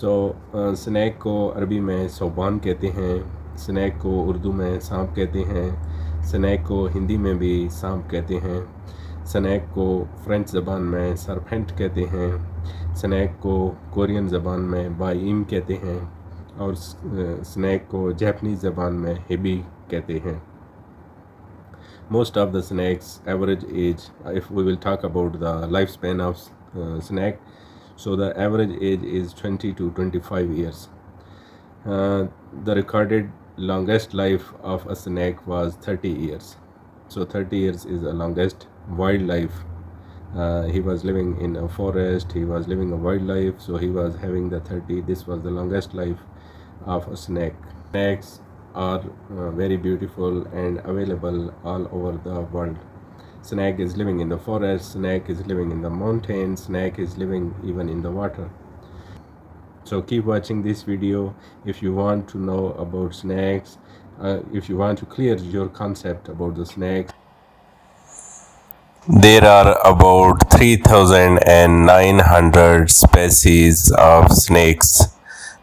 Snack को अरबी में ثعبان कहते हैं, स्नैक को उर्दू में सांप कहते हैं, स्नैक को हिंदी में भी सांप कहते हैं, स्नैक को फ्रेंच ज़बान में सरपेंट कहते हैं, स्नैक को कोरियन ज़बान में बाइम कहते हैं और स्नैक को जापानीज़ ज़बान में हेबी कहते हैं. Most of the snakes average age, if we will talk about the lifespan of snake, so the average age is 20 to 25 years. The recorded longest life of a snake was 30 years. So 30 years is the longest wildlife. He was living in a forest, he was living a wildlife, so he was having the 30. This was the longest life of a snake. Snakes are very beautiful and available all over the world. Snake is living in the forest, snake is living in the mountains, snake is living even in the water. So keep watching this video if you want to know about snakes, if you want to clear your concept about the snakes. There are about 3,900 species of snakes,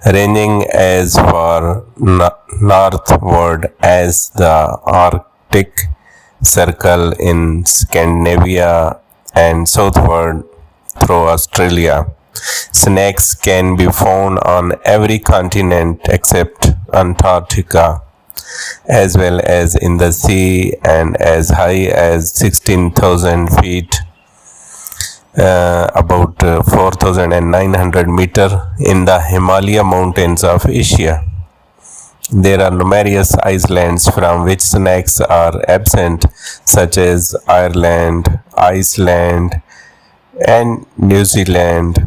ranging as far northward as the Arctic Circle in Scandinavia and southward through Australia. Snakes can be found on every continent except Antarctica, as well as in the sea and as high as 16,000 feet, about 4,900 meters in the Himalaya mountains of Asia. There are numerous islands from which snakes are absent, such as Ireland, Iceland, and New Zealand.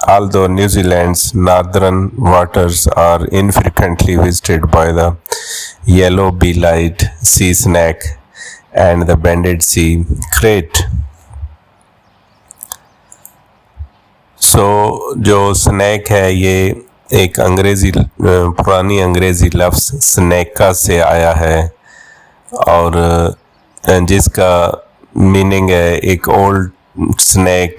Although New Zealand's northern waters are infrequently visited by the yellow bellied sea snake and the banded sea krait. जो snack है ये एक पुरानी अंग्रेज़ी लफ्ज़ स्नैका से आया है और जिसका मीनिंग है एक ओल्ड स्नैक,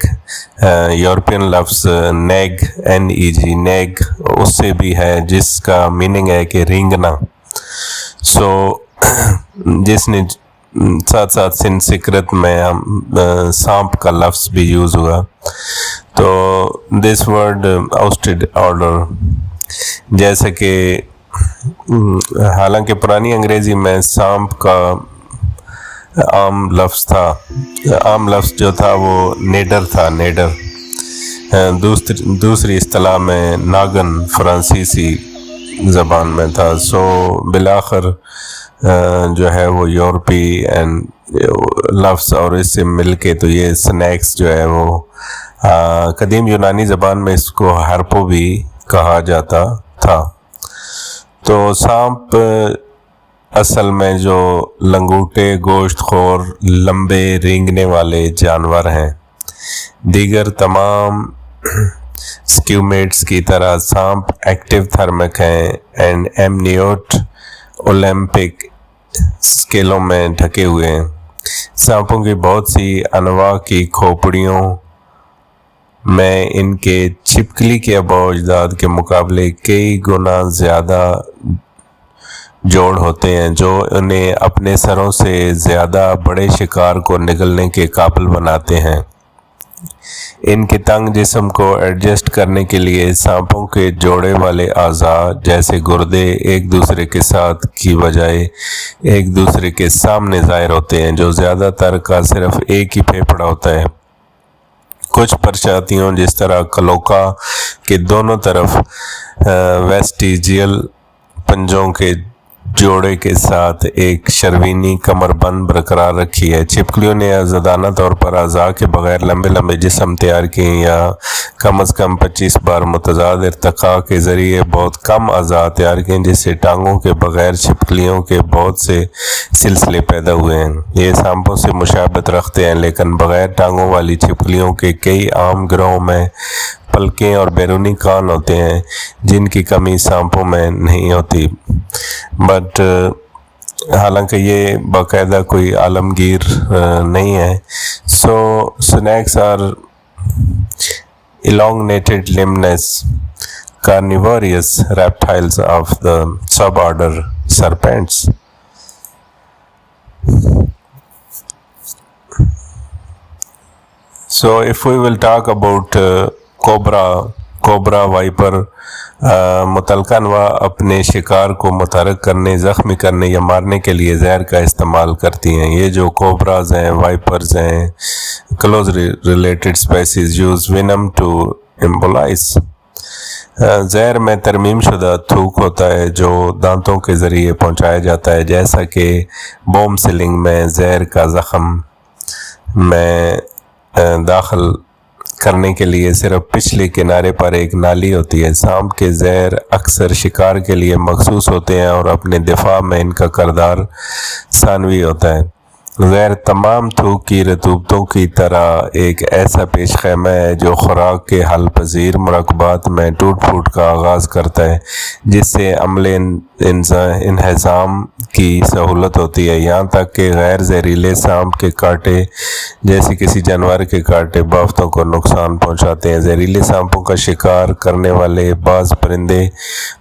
यूरोपियन लफ्ज़ नेग NEG नेग उससे भी है जिसका मीनिंग है कि रेंगना. जिसने साथ साथ संस्कृत में हम सांप का लफ्ज़ भी यूज़ हुआ. तो दिस वर्ड आउस्टेड ऑर्डर, जैसे कि हालांकि पुरानी अंग्रेज़ी में सांप का आम लफ्ज़ जो था वो नेडर था. दूसरी इस्तिलाह में नागन फ्रांसीसी ज़बान में था. बिलाखिर जो है वो यूरोपी एंड लफ्ज़ और इससे मिलके तो ये स्नैक्स जो है वो कदीम यूनानी ज़बान में इसको हार्पो भी कहा जाता था. तो सांप असल में जो लंगूटे गोश्तखोर लंबे रेंगने वाले जानवर हैं. दीगर तमाम स्क्यूमेट्स की तरह सांप एक्टिव थर्मिक हैं एंड एमनियोट ओलंपिक स्केलों में ढके हुए हैं. सांपों की बहुत सी अनवा की खोपड़ियों में इनके छिपकली के अबौजदाद के मुकाबले कई गुना ज़्यादा जोड़ होते हैं, जो उन्हें अपने सरों से ज़्यादा बड़े शिकार को निगलने के काबिल बनाते हैं. इनके तंग जिस्म को एडजस्ट करने के लिए सांपों के जोड़े वाले आज़ा जैसे गुर्दे एक दूसरे के साथ की बजाय एक दूसरे के सामने ज़ाहिर होते हैं, जो ज़्यादातर का सिर्फ एक ही फेफड़ा होता है. कुछ प्रजातियों जिस तरह कलोका के दोनों तरफ वेस्टिजियल पंजों के जोड़े के साथ एक शर्वीनी कमरबंद बरकरार रखी है. छिपकलियों ने आज़ादाना तौर पर अज़ा के बगैर लंबे लंबे जिस्म तैयार किए या कम अज़ कम 25 बार मुतज़ाद इर्तिक़ा के ज़रिए बहुत कम अज़ा तैयार किए, जिससे टांगों के बगैर छिपकलियों के बहुत से सिलसिले पैदा हुए हैं. ये सांपों से मुशाबहत रखते हैं, लेकिन बगैर टांगों वाली छिपकलियों के कई आम गिरोहों में पलकें और बैरूनी कान होते हैं, जिनकी कमी सांपों में नहीं होती. बट हालांकि ये बाकायदा कोई आलमगीर नहीं है. Snakes are elongated limbness carnivorous reptiles of the suborder serpents. So if we will talk about cobra viper, मुतलका अनवा अपने शिकार को मुतहरक करने, ज़ख्मी करने या मारने के लिए जहर का इस्तेमाल करती हैं. ये जो कोबराज हैं, वाइपर्स हैं, close related species use venom to embolise. जहर में तरमीम शुदा थूक होता है जो दांतों के ज़रिए पहुंचाया जाता है, जैसा कि बोम सिलिंग में जहर का ज़ख़म में दाखिल करने के लिए सिर्फ पिछले किनारे पर एक नाली होती है. सांप के जहर अक्सर शिकार के लिए मखसूस होते हैं और अपने दिफा में इनका किरदार सानवी होता है. जहर तमाम थूक की रतूबतों की तरह एक ऐसा पेश खैमा है जो खुराक के हल पजीर मरकबात में टूट फूट का आगाज़ करता है, जिससे अमले इन्हज़ाम की सहूलत होती है. यहाँ तक कि गैर जहरीले सांप के कांटे जैसे किसी जानवर के कांटे बाफ्तों को नुकसान पहुँचाते हैं. जहरीले सांपों का शिकार करने वाले बाज़ परिंदे,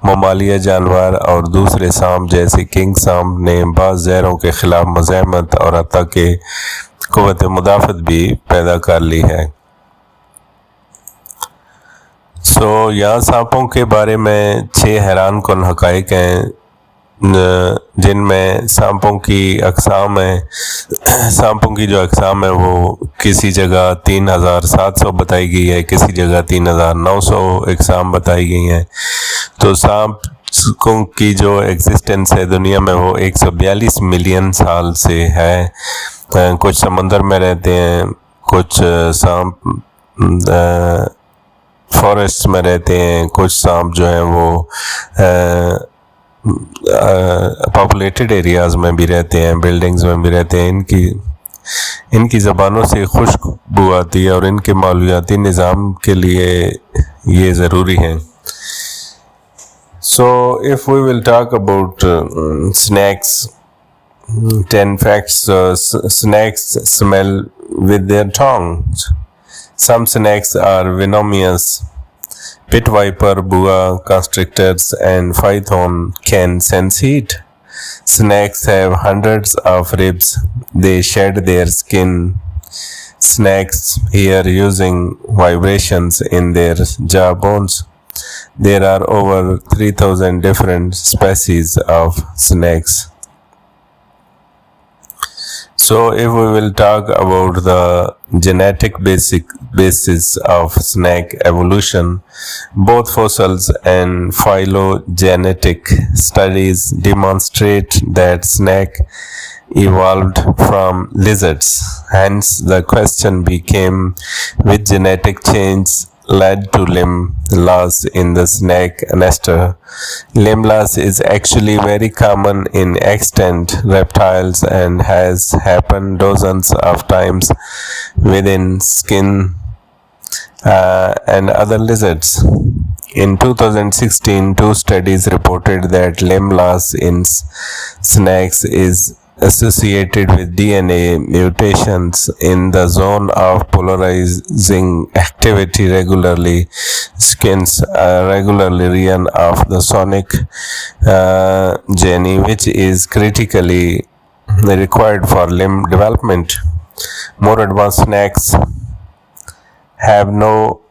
ममालिया जानवर और दूसरे सांप जैसे किंग सांप ने बाज़ जहरों के ख़िलाफ़ मज़ाहमत और के क़ुव्वत मुदाफ़त भी पैदा कर ली है. यहाँ सांपों के बारे में 6 हैरान कुन हक़ाइक़ हैं, जिनमें सांपों की अक़साम है. सांपों की जो अक़साम है वो किसी जगह 3700 बताई गई है, किसी जगह 3900 अक़साम बताई गई हैं. तो सांपों की जो एग्जिस्टेंस है दुनिया में वो 142 मिलियन साल से है. कुछ समंदर में रहते हैं, कुछ सांप फॉरेस्ट में रहते हैं, कुछ सांप जो हैं वो पॉपुलेटेड एरियाज़ में भी रहते हैं, बिल्डिंग्स में भी रहते हैं. इनकी ज़बानों से खुशबू आती है और इनके मालूयाती निज़ाम के लिए ये ज़रूरी हैं. So if we will talk about snakes, 10 facts. Snakes smell with their tongues. Some snakes are venomous. Pit viper, boa constrictors and python can sense heat. Snakes have hundreds of ribs. They shed their skin. Snakes hear using vibrations in their jaw bones. There are over 3,000 different species of snakes. So if we will talk about the genetic basis of snake evolution, both fossils and phylogenetic studies demonstrate that snake evolved from lizards. Hence the question became which genetic change led to limb loss in the snake nester. Limb loss is actually very common in extant reptiles and has happened dozens of times within skin and other lizards. In 2016, 2 studies reported that limb loss in snakes is associated with DNA mutations in the zone of polarizing activity. Skins regularly run off the sonic gene, which is critically required for limb development. More advanced snakes have no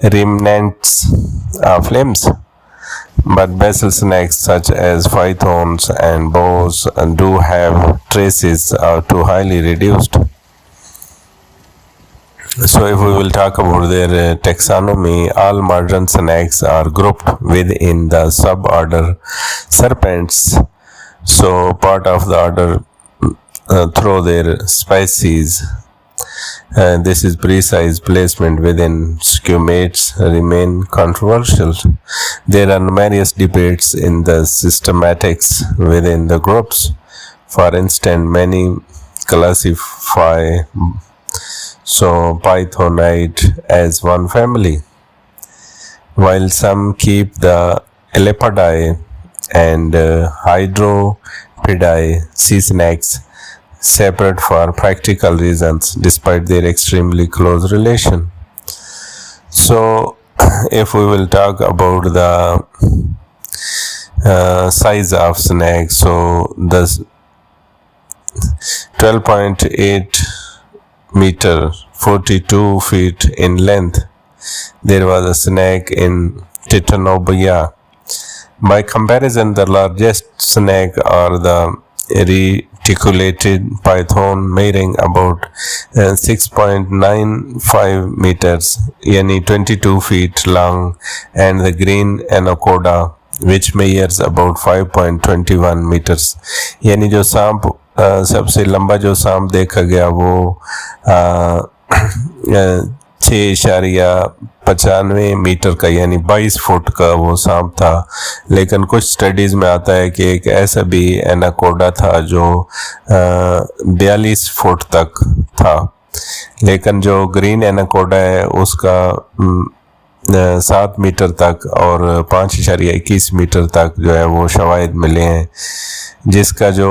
remnants of limbs, but basal snakes such as pythons and boas do have traces to highly reduced. So if we will talk about their taxonomy, all modern snakes are grouped within the suborder serpents. So part of the order through their species. This is precise placement within squamates remain controversial. There are numerous debates in the systematics within the groups. For instance, many classify pythonide as one family, while some keep the Elapidae and Hydropidae sea snakes separate for practical reasons despite their extremely close relation. So if we will talk about the size of snake, so the 12.8 meter, 42 feet in length, there was a snake in Titanobia. By comparison, the largest snake are the reticulated python, measuring about 6.95 meters, yani 22 feet long, and the green anaconda, which measures about 5.21 meters. यानी जो सांप सबसे लंबा जो सांप देखा गया वो 6.95 मीटर का यानी 22 फुट का वो सांप था। लेकिन कुछ स्टडीज़ में आता है कि एक ऐसा भी एनाकोडा था जो 42 फुट तक था। लेकिन जो ग्रीन एनाकोडा है उसका 7 मीटर तक और 5.21 मीटर तक जो है वो शवाहिद मिले हैं, जिसका जो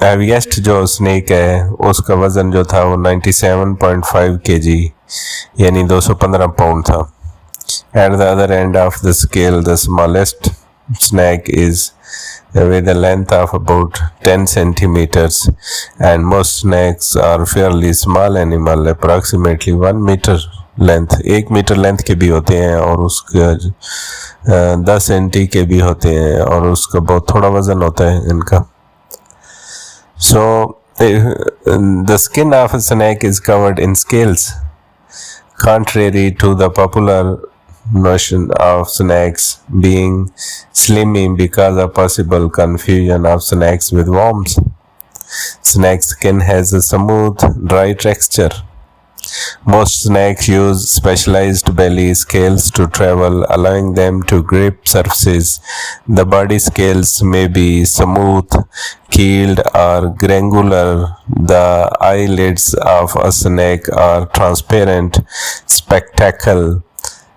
हेवीएस्ट जो स्नेक है उसका वज़न जो था वो 97.5 kg यानी 215 पाउंड था। At the other end of the scale, the smallest snake is with a length of about 10 centimeters, and most snakes are fairly small animal, approximately 1 meter length. 1 metre length के भी होते हैं और उसका 10 senti के भी होते हैं और उसका बहुत थोड़ा वज़न होता है इनका। So the skin of a snake is covered in scales. Contrary to the popular notion of snakes being slimy because of possible confusion of snakes with worms, snake skin has a smooth, dry texture. Most snakes use specialized belly scales to travel, allowing them to grip surfaces. The body scales may be smooth, keeled, or granular. The eyelids of a snake are transparent, spectacle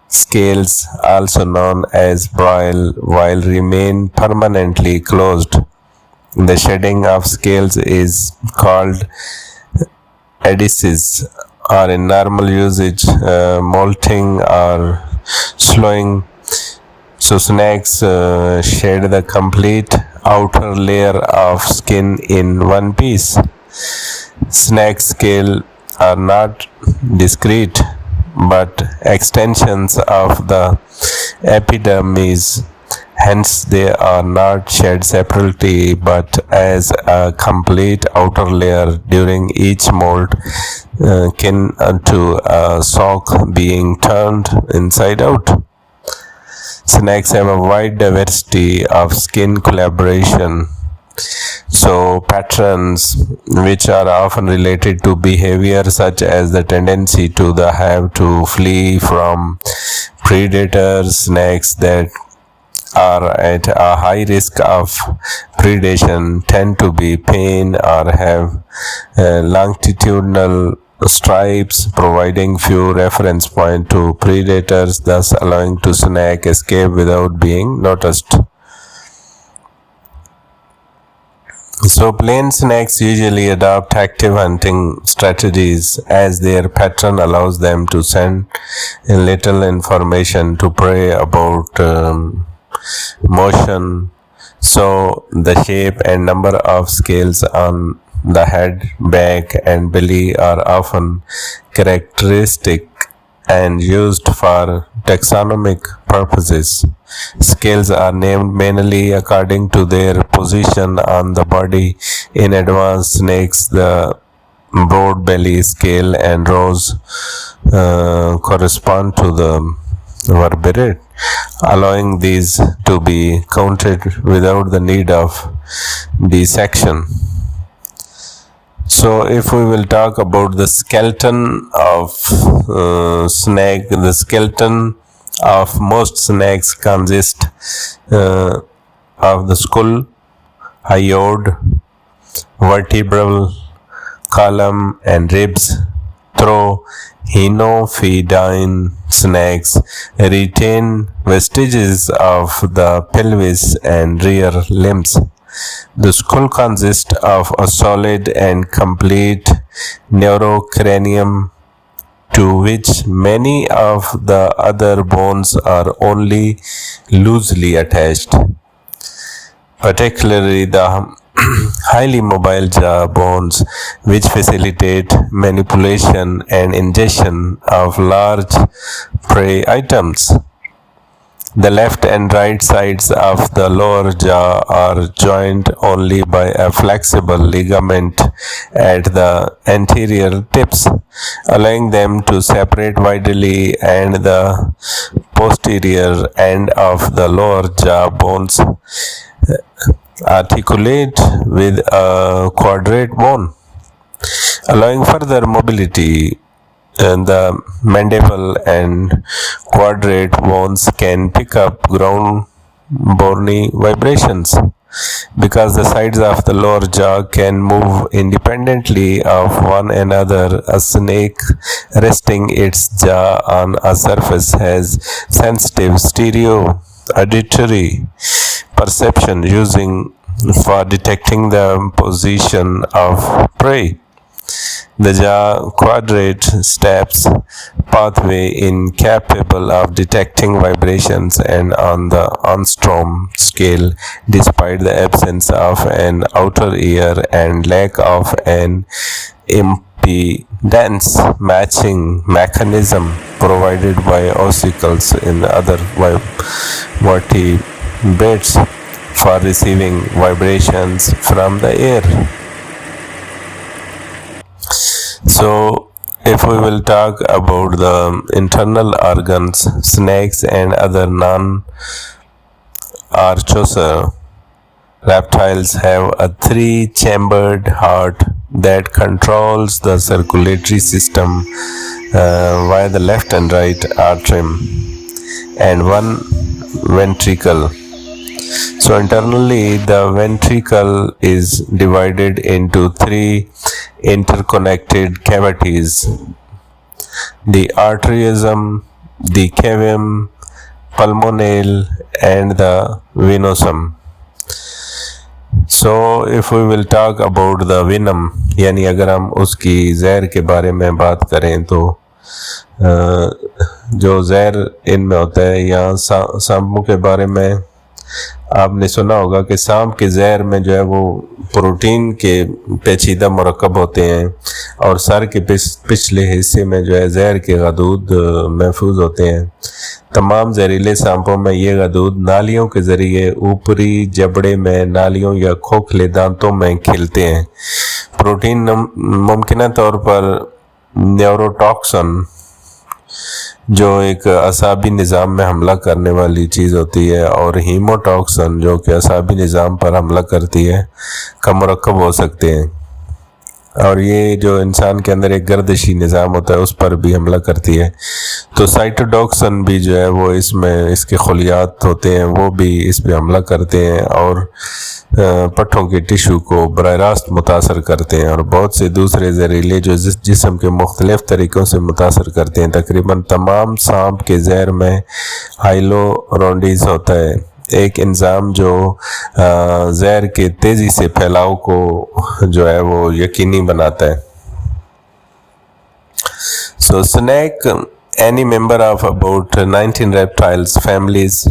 scales, also known as brill, while remain permanently closed. The shedding of scales is called adhesis, or in normal usage, molting or slowing. So snakes shed the complete outer layer of skin in one piece. Snake scales are not discrete, but extensions of the epidermis. Hence, they are not shed separately, but as a complete outer layer during each molt, akin to a sock being turned inside out. Snakes have a wide diversity of skin coloration, so patterns which are often related to behavior, such as the tendency to have to flee from predators. Snakes that are at a high risk of predation tend to be pain or have longitudinal stripes, providing few reference points to predators, thus allowing to snake escape without being noticed. So plain snakes usually adopt active hunting strategies, as their pattern allows them to send little information to prey about motion. So the shape and number of scales on the head, back, and belly are often characteristic and used for taxonomic purposes. Scales are named mainly according to their position on the body. In advanced snakes, the broad belly scale and rows correspond to the vertebrate, allowing these to be counted without the need of dissection. So if we will talk about the skeleton of snake, the skeleton of most snakes consists of the skull, hyoid, vertebral column, and ribs. Though henophidine snakes retain vestiges of the pelvis and rear limbs. The skull consists of a solid and complete neurocranium to which many of the other bones are only loosely attached. Particularly the highly mobile jaw bones, which facilitate manipulation and ingestion of large prey items. The left and right sides of the lower jaw are joined only by a flexible ligament at the anterior tips, allowing them to separate widely, and the posterior end of the lower jaw bones articulate with a quadrate bone, allowing further mobility. And the mandible and quadrate bones can pick up ground bony vibrations. Because the sides of the lower jaw can move independently of one another, a snake resting its jaw on a surface has sensitive stereo auditory perception using for detecting the position of prey. The jaw quadrate steps pathway incapable of detecting vibrations and on the Armstrong scale, despite the absence of an outer ear and lack of an impedance matching mechanism provided by ossicles in other vertebrates for receiving vibrations from the air. So, if we will talk about the internal organs, snakes and other non-archosaur reptiles have a three-chambered heart that controls the circulatory system via the left and right atrium, and one ventricle. So internally, the ventricle is divided into three interconnected cavities: the atrium, the cavum pulmonale, and the venosum. So if we will talk about the venom, यानी अगर हम उसकी जहर के बारे में बात करें तो जो जहर इनमें होता है, या सांपों के बारे में आपने सुना होगा कि सांप के जहर में जो है वो प्रोटीन के पेचीदा मरकब होते हैं, और सर के पिछले हिस्से में जो है जहर के गदूद महफूज होते हैं। तमाम जहरीले सांपों में ये गदूद नालियों के ज़रिए ऊपरी जबड़े में नालियों या खोखले दांतों में खिलते हैं। प्रोटीन मुमकिन तौर पर न्यूरोटॉक्सिन, जो एक असाबी निज़ाम में हमला करने वाली चीज़ होती है, और हीमोटॉक्सिन जो कि असाबी निज़ाम पर हमला करती है, का मरकब हो सकते हैं। और ये जो इंसान के अंदर एक गर्दिशी निज़ाम होता है उस पर भी हमला करती है। तो साइटोटॉक्सिन भी जो है वो इसमें इसके खलियात होते हैं, वो भी इस पर हमला करते हैं और पट्ठों के टिश्यू को बराह रास्त मुतासर करते हैं, और बहुत से दूसरे जहरीले जो जिस्म के मुख्तलिफ तरीक़ों से मुतासर करते हैं। तकरीबन तमाम सांप के जहर में हाइलोरोडिस होता है, एक इंजाम जो जहर के तेज़ी से फैलाव को जो है वो यकीनी बनाता है। So snake, any member of about 19 reptiles families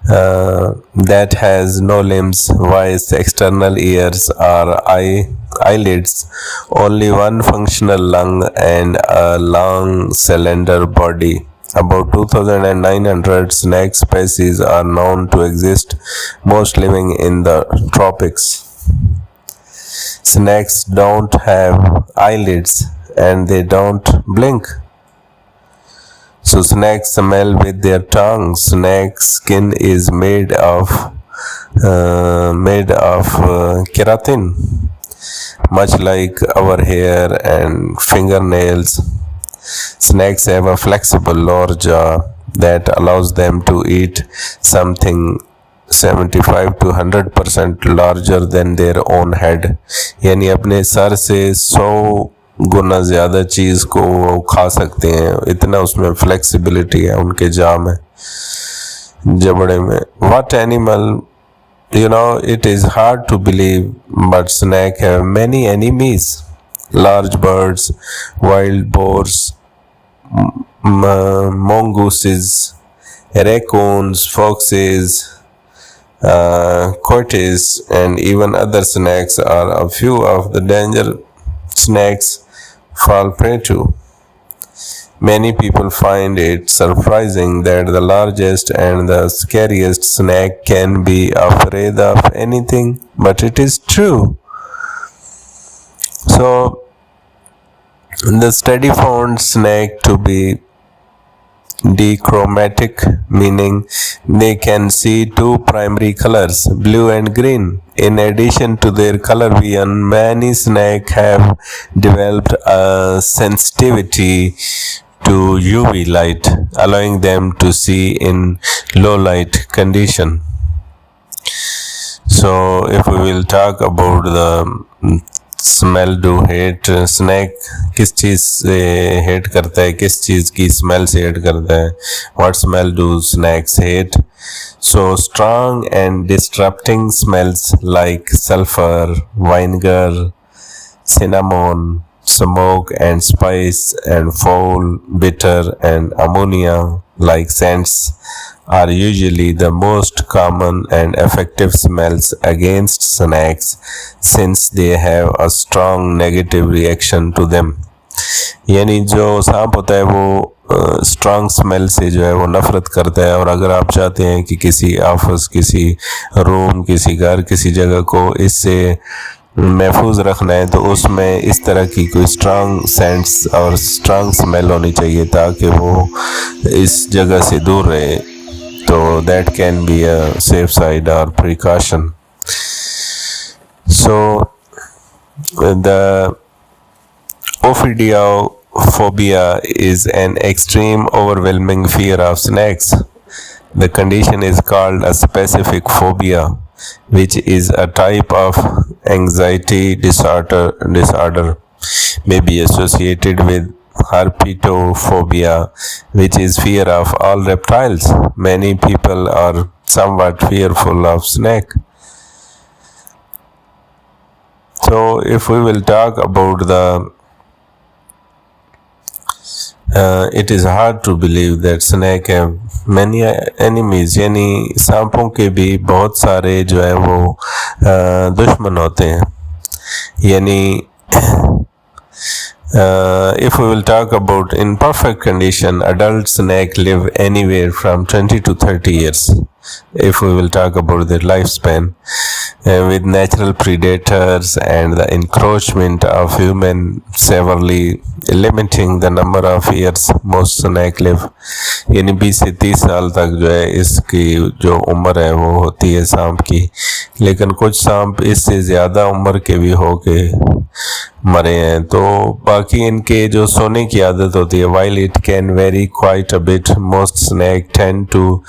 that has no limbs, voice, external ears or eyelids, only one functional lung and a long slender body. About 2,900 snake species are known to exist, most living in the tropics. Snakes don't have eyelids and they don't blink. So snakes smell with their tongue. Snake skin is made of keratin, much like our hair and fingernails. Snakes have a flexible lower jaw that allows them to eat something 75 to 100% larger than their own head. यानी अपने sir से 100 गुना ज़्यादा चीज़ को वो खा सकते हैं, इतना उसमें फ्लेक्सिबिलिटी है उनके जाँ में, जबड़े में। What animal, you know, it is hard to believe, but snakes have many enemies. Large birds, wild boars, mongooses, raccoons, foxes, coyotes, and even other snakes are a few of the danger snakes fall prey to. Many people find it surprising that the largest and the scariest snake can be afraid of anything, but it is true. So, the study found snake to be dichromatic, meaning they can see two primary colors, blue and green. In addition to their color vision, many snakes have developed a sensitivity to UV light, allowing them to see in low light condition. So if we will talk about the smell do hate, snake किस चीज़ से hate करता है, किस चीज़ की smell से hate करता है, what smell do snakes hate. So strong and disrupting smells like sulphur, vinegar, cinnamon, smoke and spice, and foul, bitter and ammonia like scents are usually the most common and effective smells against snakes since they have a strong negative reaction to them. यानी जो सांप होता है वो strong smell से जो है वो नफरत करता है, और अगर आप चाहते हैं कि किसी ऑफिस, किसी रूम, किसी घर, किसी जगह को इससे महफूज रखना है तो उसमें इस तरह की कोई स्ट्रॉन्ग सेंट्स और स्ट्रॉन्ग स्मेल होनी चाहिए ताकि वो इस जगह से दूर रहे. तो that can be a safe side और precaution. So the ophidiophobia is an extreme overwhelming fear of snakes. The condition is called a specific phobia, which is a type of anxiety disorder may be associated with herpetophobia, which is fear of all reptiles. Many people are somewhat fearful of snake. So if we will talk about the it is hard to believe that snake have many enemies. यानी सांपों के भी बहुत सारे जो है वो दुश्मन होते हैं. यानी if we will talk about in perfect condition, adult snake live anywhere from 20 to 30 years. If we will talk about their lifespan, with natural predators and the encroachment of human severely limiting the number of years most snake live. यानी 20 से 30 साल तक जो है इसकी जो उम्र है वो होती है सांप की, लेकिन कुछ सांप इससे ज़्यादा उम्र के भी हो के मरे हैं. तो बाकी इनके जो सोने की आदत होती है, while it can vary quite a bit, most snake tend to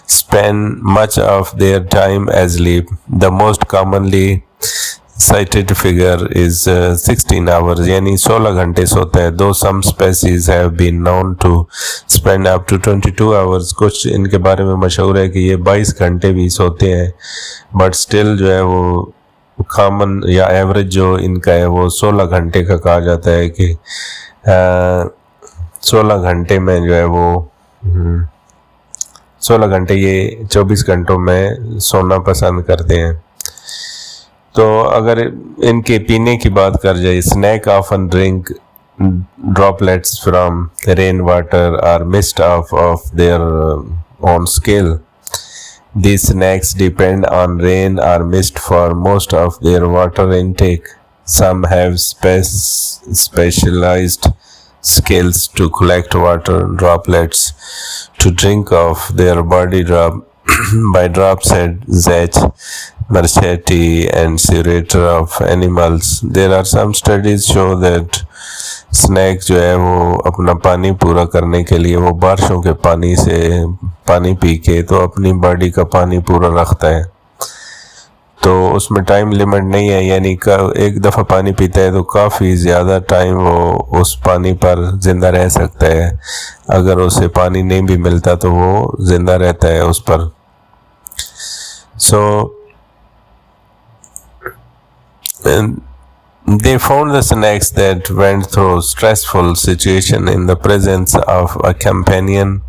spend much of their time asleep. The most commonly cited figure is 16 hours, यानी 16 घंटे सोते हैं. Though some species have been known to spend up to 22 hours, कुछ इनके बारे में मशहूर है कि ये 22 घंटे भी सोते हैं, बट स्टिल जो है वो कॉमन या एवरेज जो इनका है वो 16 घंटे का कहा जाता है कि 16 घंटे में जो है वो 16 घंटे ये 24 घंटों में सोना पसंद करते हैं. तो अगर इनके पीने की बात कर जाए, snake often drink droplets from rainwater or mist of their own skill. These snakes depend on rain or mist for most of their water intake. Some have specialized skills to collect water droplets to drink of their body by drops at zech, marchetti, and surator of animals. There are some studies show that snake जो है वो अपना पानी पूरा करने के लिए वो बारिशों के पानी से पानी पी के तो अपनी बॉडी का पानी पूरा रखता है. तो उसमें टाइम लिमिट नहीं है, यानी एक दफ़ा पानी पीता है तो काफ़ी ज़्यादा टाइम वो उस पानी पर ज़िंदा रह सकता है. अगर उसे पानी नहीं भी मिलता तो वो ज़िंदा रहता है उस पर. They found the snakes that went through stressful situation in the presence of a companion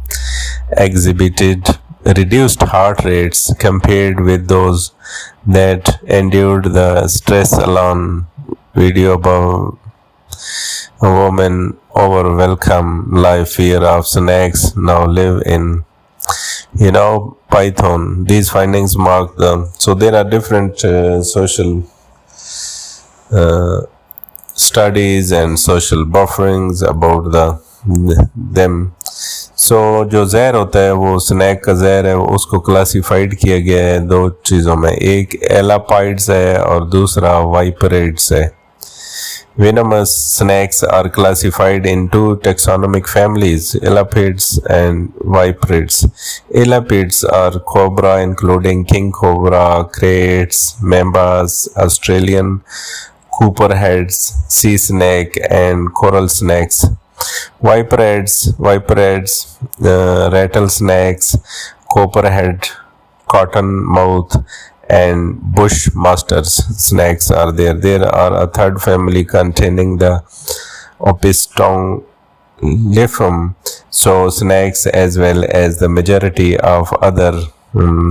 exhibited reduced heart rates compared with those that endured the stress alone. Video above. A woman overwhelmed life fear of snakes now live in Python. These findings mark so there are different social studies and social bufferings about them. So जो जहर होता है वो snack का जहर है, उसको classified किया गया है दो चीज़ों में, एक एलापाइड्स है और दूसरा वाइपरेट्स है. Venomous snakes are classified in two taxonomic families, elapids and viperids. Elapids are cobra including king cobra, crates, mambas, Australian copperheads, sea snake and coral snakes. Viperids, rattlesnakes, copperhead, cottonmouth and bushmasters snakes are there. There are a third family containing the Opistoglyphum, so snakes as well as the majority of other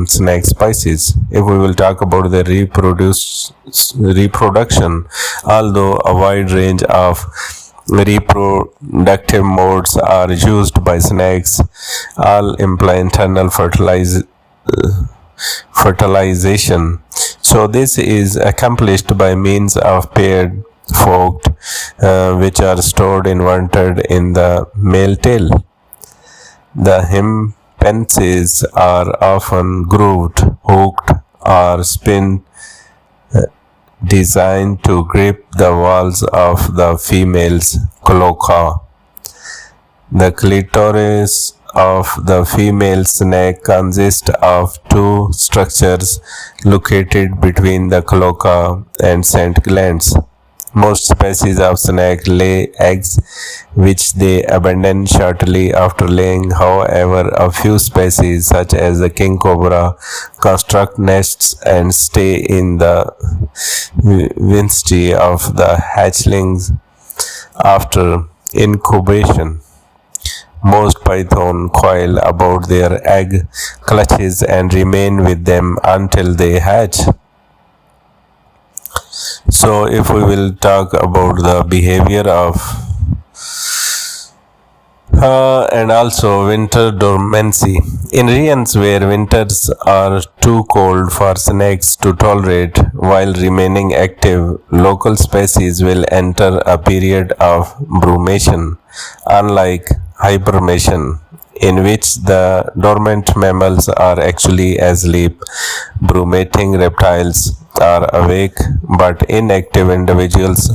snake species. If we will talk about the reproduction, although a wide range of reproductive modes are used by snakes, all imply internal fertilization. So this is accomplished by means of paired fruit, which are stored inverted in the male tail. The hempences are often grooved, hooked, or spin designed to grip the walls of the female's cloaca. The clitoris of the female snake consists of two structures located between the cloaca and scent glands. Most species of snake lay eggs which they abandon shortly after laying. However, a few species such as the king cobra construct nests and stay in the vicinity of the hatchlings after incubation. Most python coil about their egg clutches and remain with them until they hatch. So if we will talk about the behavior of and also winter dormancy. In regions where winters are too cold for snakes to tolerate while remaining active, local species will enter a period of brumation, unlike hibernation, in which the dormant mammals are actually asleep. Brumating reptiles are awake, but inactive individuals,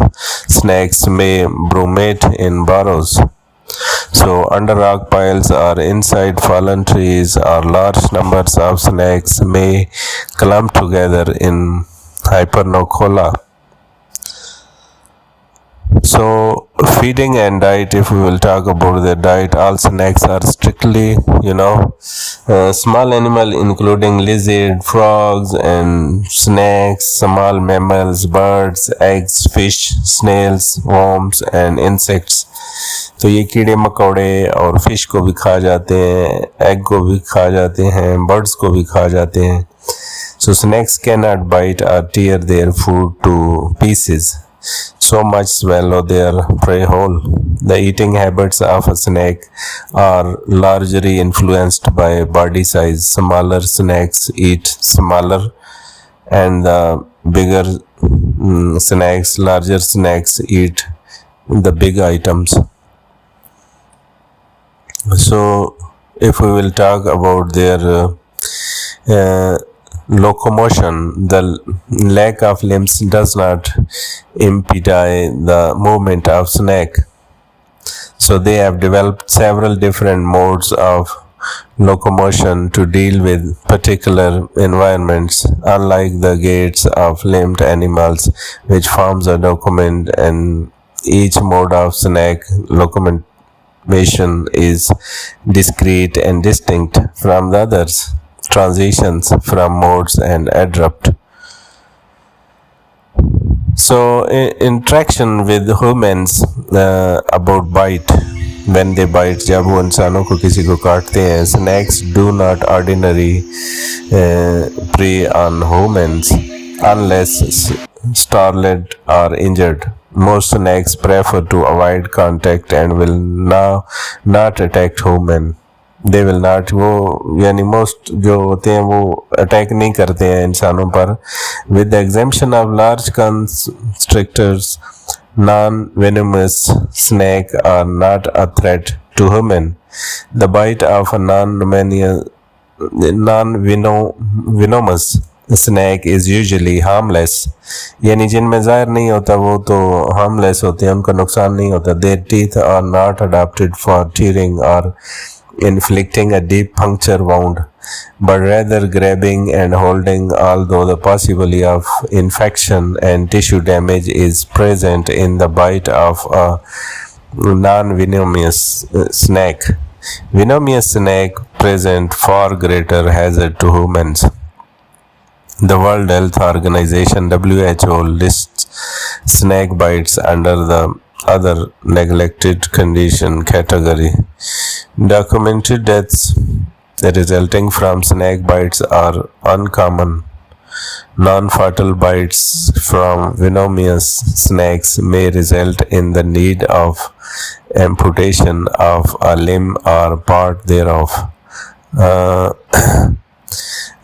snakes, may brumate in burrows. So under rock piles or inside fallen trees or large numbers of snakes may clump together in hypernocola. So feeding and diet, if we will talk about the diet, all snakes are strictly, small animal including lizard, frogs and snakes, small mammals, birds, eggs, fish, snails, worms and insects. तो ये कीड़े मकोड़े और fish को भी खा जाते हैं, एग को भी खा जाते हैं, बर्ड्स को भी खा जाते हैं. So snakes cannot bite or tear their food to pieces, so much swallow their prey whole. The eating habits of a snake are largely influenced by body size. Smaller snakes eat smaller, and the bigger larger snakes eat the big items. So if we will talk about their locomotion, the lack of limbs does not impede the movement of snake. So they have developed several different modes of locomotion to deal with particular environments, unlike the gaits of limbed animals, which forms a document, and each mode of snake locomotion is discrete and distinct from the others. Transitions from modes and abrupt. So, interaction with humans about bite. When they bite, जब वो इंसानों को किसी को काटते हैं, snakes do not ordinarily prey on humans unless startled or injured. Most snakes prefer to avoid contact and will now not attack human. They will not, वो यानी most जो होते हैं वो अटैक नहीं करते हैं इंसानों पर. With the exemption of large constrictors, non-venomous snake are not a threat to human. The bite of a non-venomous snake is usually harmless. यानी जिनमें ज़ाहिर नहीं होता वो तो harmless होते हैं, उनका नुकसान नहीं होता. Their teeth are not adapted for tearing or inflicting a deep puncture wound, but rather grabbing and holding, although the possibility of infection and tissue damage is present in the bite of a non-venomous snake. Venomous snake present far greater hazard to humans. The World Health Organization (WHO) lists snake bites under the other neglected condition category. Documented deaths resulting from snake bites are uncommon. Non-fatal bites from venomous snakes may result in the need of amputation of a limb or part thereof.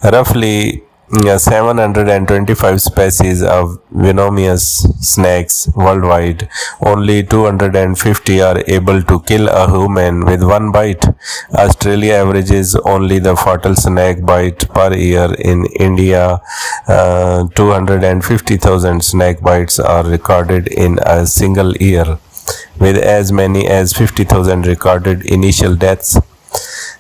Roughly 725 species of venomous snakes worldwide. Only 250 are able to kill a human with one bite. Australia averages only the fatal snake bite per year. In India, 250,000 snake bites are recorded in a single year, with as many as 50,000 recorded initial deaths.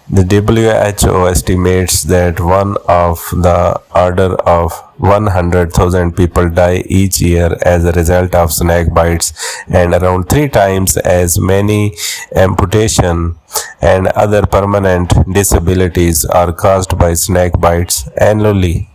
The WHO estimates that one of the order of 100,000 people die each year as a result of snake bites, and around 3 times as many amputation and other permanent disabilities are caused by snake bites annually.